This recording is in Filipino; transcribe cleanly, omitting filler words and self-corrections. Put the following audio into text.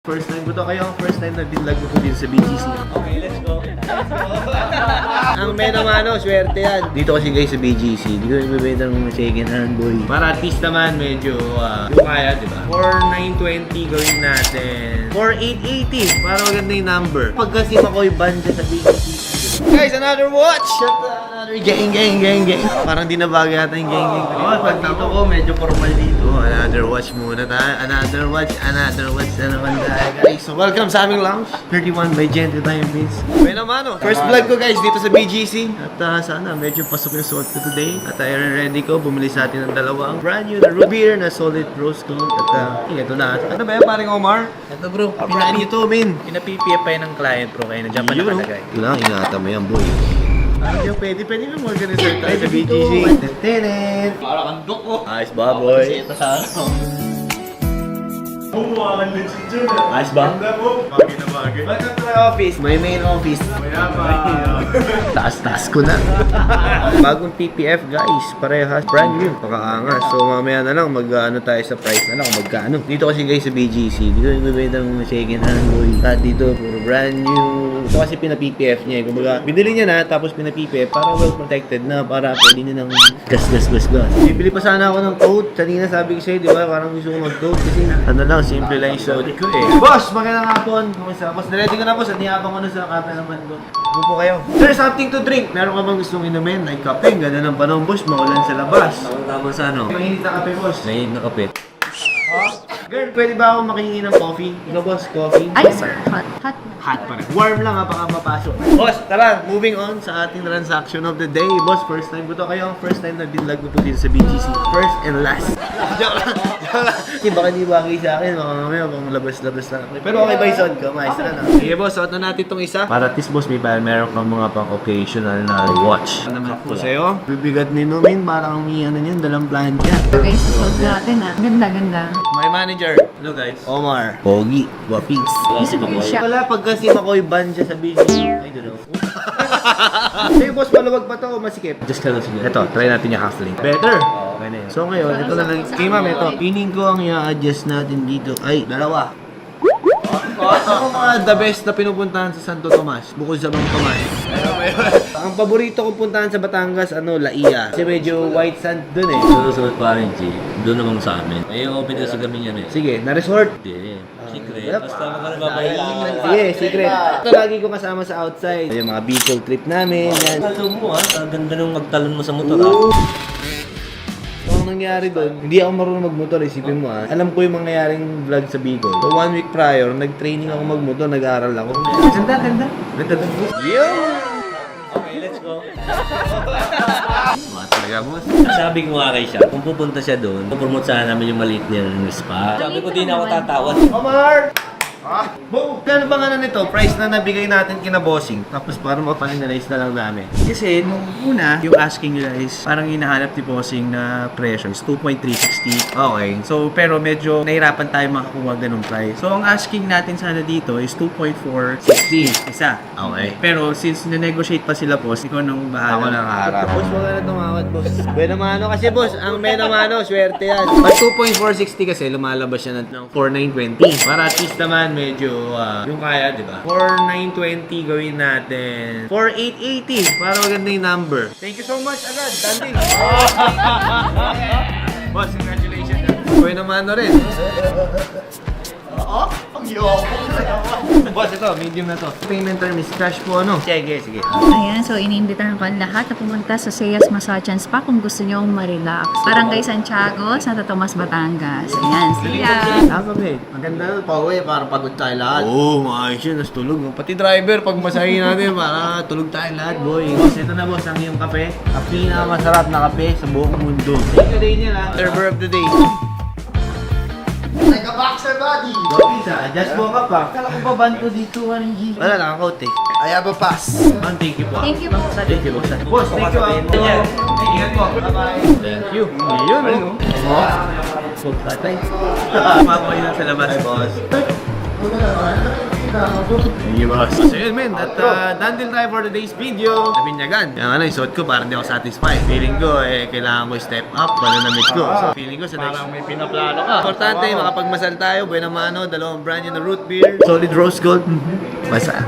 First time ko to, kayo ang first time na binlog ko din sa BGC. Okay, let's go. Ang meno-mano, swerte yan. Dito kasi guys sa BGC, hindi ko nagbibenta ng second hand boy. Para at least naman medyo yung kaya, di ba? For 920 gawin natin. For 880, para maganda yung number. Pagka si Makoy Banja sa BGC. Guys, another watch! Another gang. Parang di na bagay yata yung gang. Pag dito ko, medyo formal dito. Another watch muna tayo. Another watch na naman tayo guys. So welcome sa aming lounge. 31 by Gente tayo Vince. Meno-mano. First vlog ko guys dito sa BGC. At sana medyo pasok yung suot ko today. At ready ko. Bumili sa atin ng dalawang brand new na root beer na solid rose gold. At ito na. Ano ba yan paring Omar? Ito bro, Pinaan nito min. pinapipia pa yun ng client bro, kaya nandiyan pa nakalagay. Ito lang, ingatan mo yan boy. Ano pwede mo organize tayo sa BGC. Tenet. Para kang duk ko. Ayos ba boy? Ito sa ano. Ayos ba? Bagay na bagay. Welcome to my office. My main office. Taas-taas ko na. Bagong PPF guys. Parehas. Brand new. Pakaangas. So mamaya na lang mag-ano tayo sa price na lang. Magkano. Dito kasi guys sa BGC. Dito yung bibenta ng second hand boy. At dito puro brand new. Ito kasi pina-PPF niya. Kumbaga binili niya na tapos pina-PPF para well protected na. Para pwede niya ng gas. Bibili pa sana ako ng coat. Kanina sabi ko sa'yo, di ba? Parang gusto ko mag-coat kasi ano lang, simple lang yung suot ko eh. Boss, magandang hapon. Kumusta? Boss, ready ko na boss. Niyabang ko na sa kape naman ko. Upo kayo. Sir, something to drink. Meron ka bang gustong inumin? Like kape. Ganda ng panahon, boss. Maulan sa labas. Tama sa ano? Mainit na kape, boss. May nakapit. Girl, pwede ba ako makihingi ng coffee? Ikaw, boss, coffee? Ay, sir. Hot. Hot pa rin. Warm lang ha, baka mapasok. Boss, tara, moving on sa ating transaction of the day. Boss, first time ko to. Kayo ang first time na binlog ko to dito sa BGC. First and last. Joke lang. Kasi baka hindi bagay sa akin. Baka mamaya, baka labas-labas lang. Pero okay ba yung suot ko? Maestra na. Sige boss, suot na natin itong isa. Para at least boss, meron kang mga pang occasional na watch. Ano naman po sa'yo? Bibigat ni Numin, parang may ano yun, dalang plancha. Okay, susunod natin ah. Ganda. My manager. Hello guys. Omar. Pogi. Wapings. Klase ko po. Siya. Wala pagka si Makoy Banja sa BGC. I don't know. Hey boss, maluwag ba to o masikip? Just ka lang siguro. Ito, try natin yung half link. Better! Okay na yun. So ngayon, ito na lang. Kay ma'am, ito. Pining ko ang i-adjust natin dito. Ay, dalawa. Ako mga the best na pinupuntahan sa Santo Tomas, bukod sa Mang Tomas. Ang paborito kong puntahan sa Batangas, Laia. Kasi medyo white sand dun eh. Susunod pa rin, G. Doon naman sa amin. May open na sa gamin yan eh. Sige, na-resort. Hindi. Secret. Basta magkano Sige, secret. Ito lagi ko kasama sa outside. Yung mga Bicol trip namin. Yan. Alam mo ha, ang ganda nung magtalon mo sa motor ha. So, ang nangyari doon, hindi ako marunong magmotor, isipin mo alam ko yung mangyayaring vlog sa Bicol. So, 1 week prior, nag-training ako magmotor, nag-aaral ako. Ganda. Yo! Okay, let's go. Mga talaga, boss. Sabi ko nga kay siya, kung pupunta siya doon, pupromote sana namin yung maliit niya ng spa. Sabi ko di na ako tatawad. Omar! Bo, kano ba nga na nito? Price na nabigay natin kina bossing. Tapos parang mapang-analyze na lang namin. Kasi nung una, yung asking nila is parang hinahanap ni bossing na presyo is 2.360. Okay. So, pero medyo nahirapan tayo makakuha ganung price. So, ang asking natin sana dito is 2.460 isa. Okay. Pero since na-negotiate pa sila boss, ikaw nang bahala. Ako lang harap. Boss, wag na tumawad, boss. Meno-mano kasi, boss. Ang meno-mano, swerte yan. Pag 2.460 kasi, lumalabas siya ng 4.920. Para at least naman, medyo yung kaya, di ba? 4.920 gawin natin. 4.880 para maganda yung number. Thank you so much agad. Standing. Boss, congratulations. Meno-mano rin. Boss, ito, medium na to. Payment term is cash po, ano? Sige. Ayan, so iniimbitahan ko ang lahat na pumunta sa Seyas Massage and Spa kung gusto nyo ma-relax. Barangay Santiago, Santo Tomas, Batangas. Ayan, siya. Tama ba eh. Maganda na, pauwi para pagod tayo lahat. Oo, maayos yun. Nas tulog. Pati driver, pag masahin natin, para tulog tayo lahat, boy. Boss, ito na boss, ang iyong kape. Ang pinakamasarap na kape sa buong mundo. Thank you day niya lang. Server of the day. Like a boxer body. Pizza, just woke up pa. Kala ko ba banto dito, Warren? Wala, nakakout eh. I have a pass. Man, thank you po. Thank you po. Thank you, boss. Boss, thank you. Ingat po. Bye-bye. Thank you. Yun, ano? Huwag tatay. Mapoy na sa labas, boss. Thank you, boss. So yun, men. At done din tayo for today's video. Nabinyagan. Yung ano, yung suot ko, parang di ako satisfied. Feeling ko, kailangan ko step up. Wala na meet ko. So, feeling ko sa next... Parang may pinaplano ka. Importante, makapagmasal tayo. Buena mano, dalawang brand new na root beer. Solid rose gold. Basa.